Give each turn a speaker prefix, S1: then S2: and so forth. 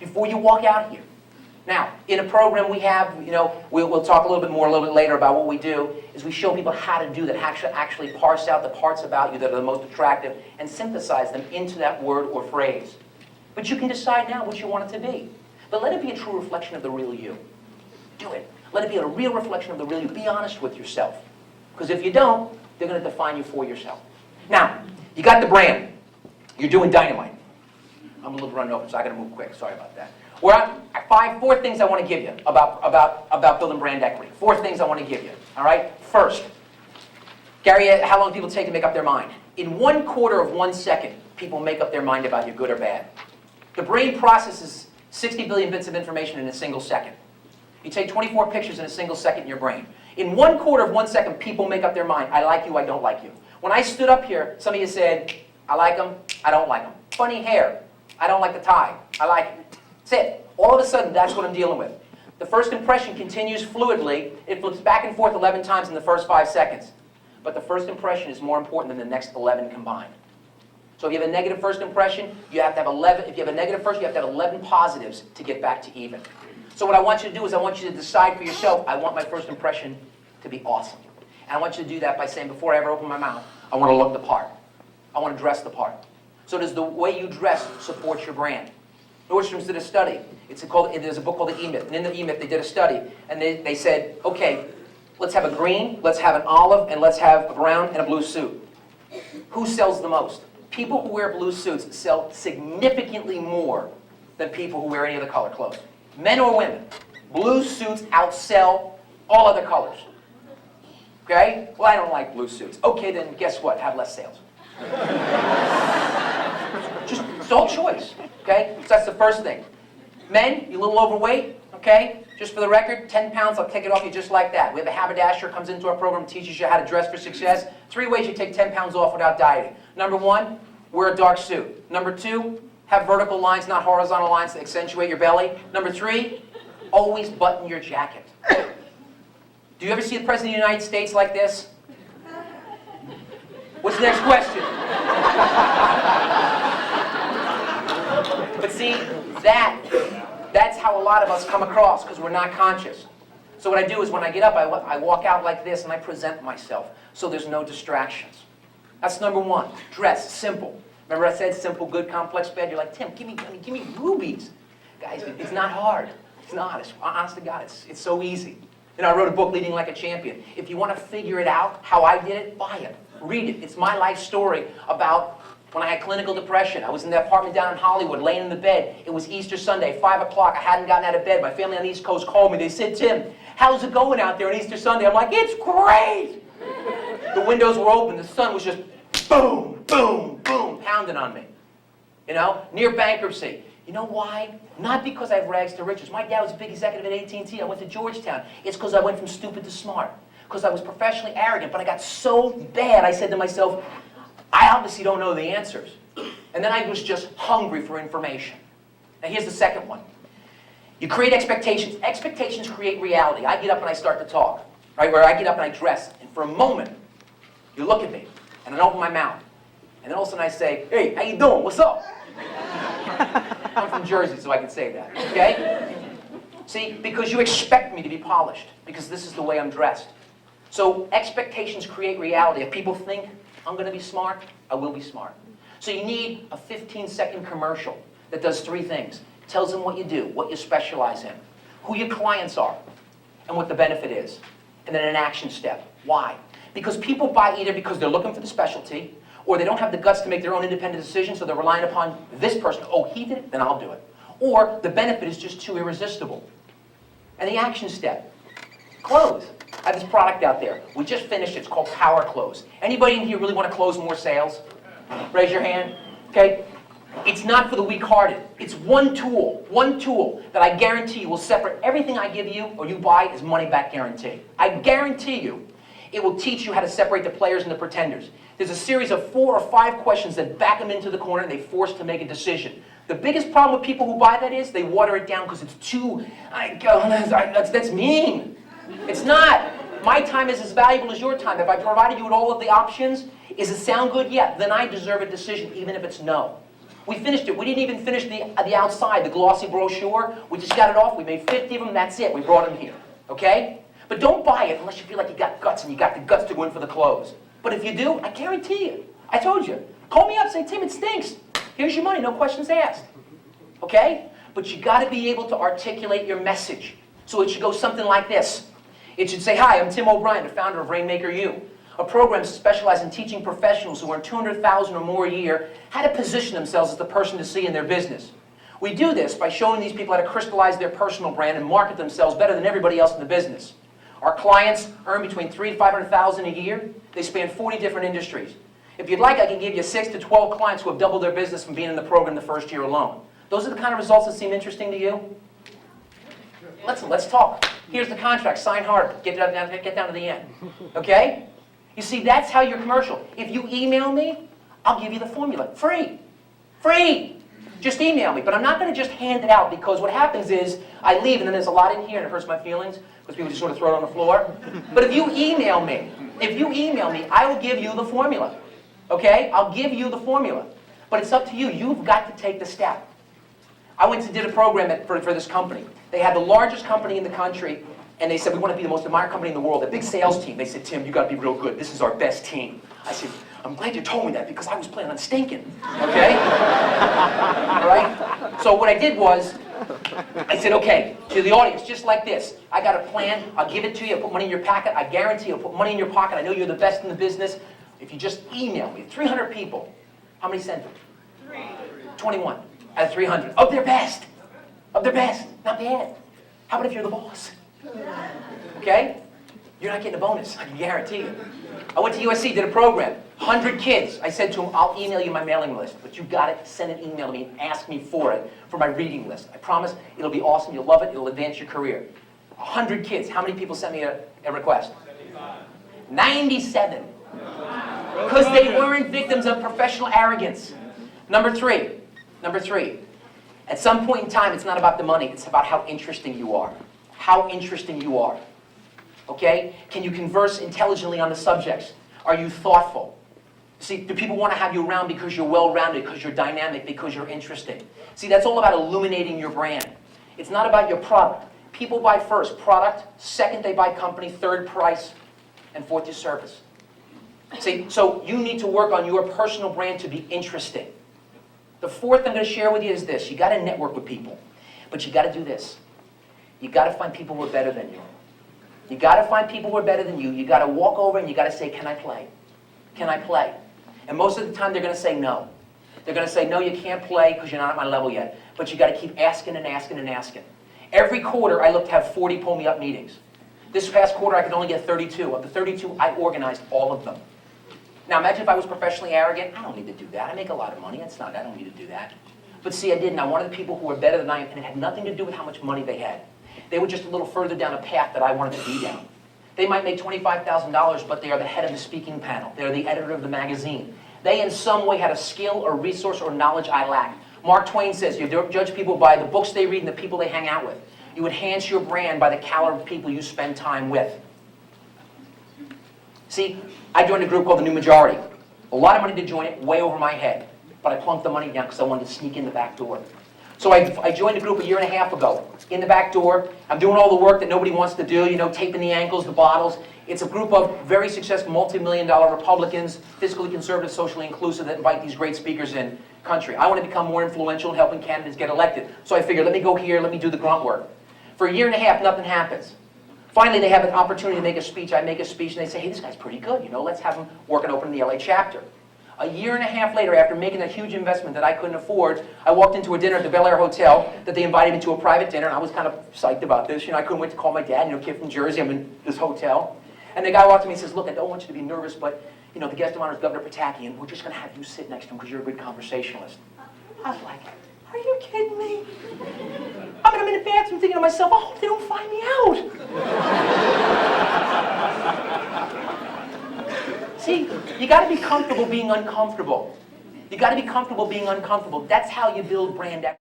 S1: before you walk out here. Now, in a program we have, we'll talk a little bit later about what we do, is we show people how to do that, actually parse out the parts about you that are the most attractive and synthesize them into that word or phrase. But you can decide now what you want it to be. But let it be a true reflection of the real you. Do it. Let it be a real reflection of the real you. Be honest with yourself. Because if you don't, they're going to define you for yourself. Now, you got the brand. You're doing dynamite. I'm a little running over, so I got to move quick. Sorry about that. We're at four things I want to give you about building brand equity. 4 things I want to give you. All right? First, Gary, how long do people take to make up their mind? In 1/4 of 1 second, people make up their mind about you, good or bad. The brain processes 60 billion bits of information in a single second. You take 24 pictures in a single second in your brain. In 1/4 of 1 second, people make up their mind. I like you, I don't like you. When I stood up here, some of you said, I like him, I don't like him. Funny hair, I don't like the tie, I like it. That's it. All of a sudden, that's what I'm dealing with. The first impression continues fluidly. It flips back and forth 11 times in the first 5 seconds. But the first impression is more important than the next 11 combined. So if you have a negative first impression, you have to have 11. If you have a negative first, you have to have 11 positives to get back to even. So what I want you to do is I want you to decide for yourself, I want my first impression to be awesome. And I want you to do that by saying, before I ever open my mouth, I want to look the part. I want to dress the part. So does the way you dress support your brand? Nordstrom's did a study. There's a book called The E-Myth. And in The E-Myth, they did a study. And they said, okay, let's have a green, let's have an olive, and let's have a brown and a blue suit. Who sells the most? People who wear blue suits sell significantly more than people who wear any other color clothes. Men or women. Blue suits outsell all other colors. Okay? Well, I don't like blue suits. Okay, then guess what? Have less sales. Just, it's all choice. Okay? So that's the first thing. Men, you're a little overweight. Okay? Just for the record, 10 pounds, I'll take it off you just like that. We have a haberdasher comes into our program, teaches you how to dress for success. 3 ways you take 10 pounds off without dieting. Number 1, wear a dark suit. Number 2, have vertical lines, not horizontal lines, that accentuate your belly. Number 3, always button your jacket. Do you ever see the President of the United States like this? What's the next question? But see, that's how a lot of us come across, because we're not conscious. So what I do is when I get up, I walk out like this and I present myself so there's no distractions. That's number 1. Dress, simple. Remember I said simple, good, complex, bad? You're like, Tim, give me rubies. Guys, it's not hard. It's not. It's, honest to God, it's so easy. I wrote a book, Leading Like a Champion. If you want to figure it out, how I did it, buy it. Read it. It's my life story about when I had clinical depression. I was in the apartment down in Hollywood, laying in the bed. It was Easter Sunday, 5 o'clock. I hadn't gotten out of bed. My family on the East Coast called me. They said, Tim, how's it going out there on Easter Sunday? I'm like, it's great. The windows were open. The sun was just boom, boom, boom, pounding on me. Near bankruptcy. You know why? Not because I have rags to riches. My dad was a big executive at AT&T. I went to Georgetown. It's because I went from stupid to smart. Because I was professionally arrogant. But I got so bad, I said to myself, I obviously don't know the answers. And then I was just hungry for information. Now here's the second one. You create expectations. Expectations create reality. I get up and I start to talk. Right? Where I get up and I dress. And for a moment, you look at me. And I open my mouth. And then all of a sudden I say, hey, how you doing? What's up? I'm from Jersey, so I can say that. Okay? See, because you expect me to be polished. Because this is the way I'm dressed. So expectations create reality. If people think I'm going to be smart, I will be smart. So you need a 15-second commercial that does 3 things. Tells them what you do, what you specialize in, who your clients are, and what the benefit is. And then an action step. Why? Because people buy either because they're looking for the specialty, or they don't have the guts to make their own independent decision, so they're relying upon this person. Oh, he did it, then I'll do it. Or the benefit is just too irresistible. And the action step. Close. I have this product out there. We just finished it. It's called Power Close. Anybody in here really want to close more sales? Raise your hand. Okay? It's not for the weak-hearted. It's one tool that I guarantee you will separate everything I give you or you buy is money-back guarantee. I guarantee you it will teach you how to separate the players and the pretenders. There's a series of 4 or 5 questions that back them into the corner and they're forced to make a decision. The biggest problem with people who buy that is they water it down because it's too, that's mean. It's not. My time is as valuable as your time. If I provided you with all of the options, is it sound good? Yeah. Then I deserve a decision, even if it's no. We finished it. We didn't even finish the outside, the glossy brochure. We just got it off. We made 50 of them. That's it. We brought them here. Okay? But don't buy it unless you feel like you got guts and you got the guts to go in for the close. But if you do, I guarantee you. I told you. Call me up, say, Tim, it stinks. Here's your money, no questions asked. Okay? But you got to be able to articulate your message. So it should go something like this. It should say, hi, I'm Tim O'Brien, the founder of Rainmaker U, a program specialized in teaching professionals who earn $200,000 or more a year how to position themselves as the person to see in their business. We do this by showing these people how to crystallize their personal brand and market themselves better than everybody else in the business. Our clients earn between $300,000 to $500,000 a year. They span 40 different industries. If you'd like, I can give you 6 to 12 clients who have doubled their business from being in the program the first year alone. Those are the kind of results that seem interesting to you? Let's talk. Here's the contract. Sign hard. Get down to the end. Okay? You see, that's how your commercial. If you email me, I'll give you the formula. Free. Free. Just email me. But I'm not going to just hand it out, because what happens is I leave and then there's a lot in here and it hurts my feelings because people just sort of throw it on the floor. But if you email me, I will give you the formula. Okay? I'll give you the formula. But it's up to you. You've got to take the step. I went and did a program for this company. They had the largest company in the country, and they said, we want to be the most admired company in the world. A big sales team. They said, Tim, you got to be real good. This is our best team. I said, I'm glad you told me that, because I was planning on stinking. Okay? All right? So what I did was, I said, okay, to the audience, just like this. I got a plan. I'll give it to you. I'll put money in your pocket. I guarantee I'll put money in your pocket. I know you're the best in the business. If you just email me, 300 people. How many sent it? 3. 21 out of 300. Of their best. Of their best. Not bad. How about if you're the boss? Okay? You're not getting a bonus. I can guarantee you. I went to USC, did a program. 100 kids. I said to them, I'll email you my mailing list, but you got to send an email to me and ask me for it, for my reading list. I promise it'll be awesome. You'll love it. It'll advance your career. 100 kids. How many people sent me a request? 97. Because they weren't victims of professional arrogance. Number three. At some point in time, it's not about the money. It's about how interesting you are. How interesting you are. Okay? Can you converse intelligently on the subjects? Are you thoughtful? See, do people want to have you around because you're well-rounded, because you're dynamic, because you're interesting? See, that's all about illuminating your brand. It's not about your product. People buy first product, second they buy company, third price, and fourth your service. See, so you need to work on your personal brand to be interesting. The fourth I'm going to share with you is this. You got to network with people, but you got to do this. You got to find people who are better than you. You got to find people who are better than you. You got to walk over and you got to say, can I play? Can I play? And most of the time they're going to say no. They're going to say, no, you can't play because you're not at my level yet. But you got to keep asking and asking and asking. Every quarter I look to have 40 pull-me-up meetings. This past quarter I could only get 32. Of the 32, I organized all of them. Now imagine if I was professionally arrogant. I don't need to do that. I make a lot of money. I don't need to do that. But see, I didn't. I wanted the people who were better than I am, and it had nothing to do with how much money they had. They were just a little further down a path that I wanted to be down. They might make $25,000, but they are the head of the speaking panel. They're the editor of the magazine. They in some way had a skill or resource or knowledge I lack. Mark Twain says you judge people by the books they read and the people they hang out with. You enhance your brand by the caliber of people you spend time with. See, I joined a group called The New Majority. A lot of money to join it, way over my head. But I plunked the money down because I wanted to sneak in the back door. So I joined a group a year and a half ago. In the back door, I'm doing all the work that nobody wants to do, taping the ankles, the bottles. It's a group of very successful multi-million-dollar Republicans, fiscally conservative, socially inclusive, that invite these great speakers in country. I want to become more influential in helping candidates get elected. So I figured, let me go here, let me do the grunt work. For a year and a half, nothing happens. Finally, they have an opportunity to make a speech. I make a speech, and they say, hey, this guy's pretty good. Let's have him work and open the LA chapter. A year and a half later, after making a huge investment that I couldn't afford, I walked into a dinner at the Bel Air Hotel that they invited me to a private dinner, and I was kind of psyched about this. I couldn't wait to call my dad, kid from Jersey, I'm in this hotel. And the guy walked to me and says, look, I don't want you to be nervous, but the guest of honor is Governor Pataki, and we're just going to have you sit next to him because you're a good conversationalist. I was like, are you kidding me? I'm in the bathroom thinking to myself, I hope they don't find me out. See, you got to be comfortable being uncomfortable. You got to be comfortable being uncomfortable. That's how you build brand equity.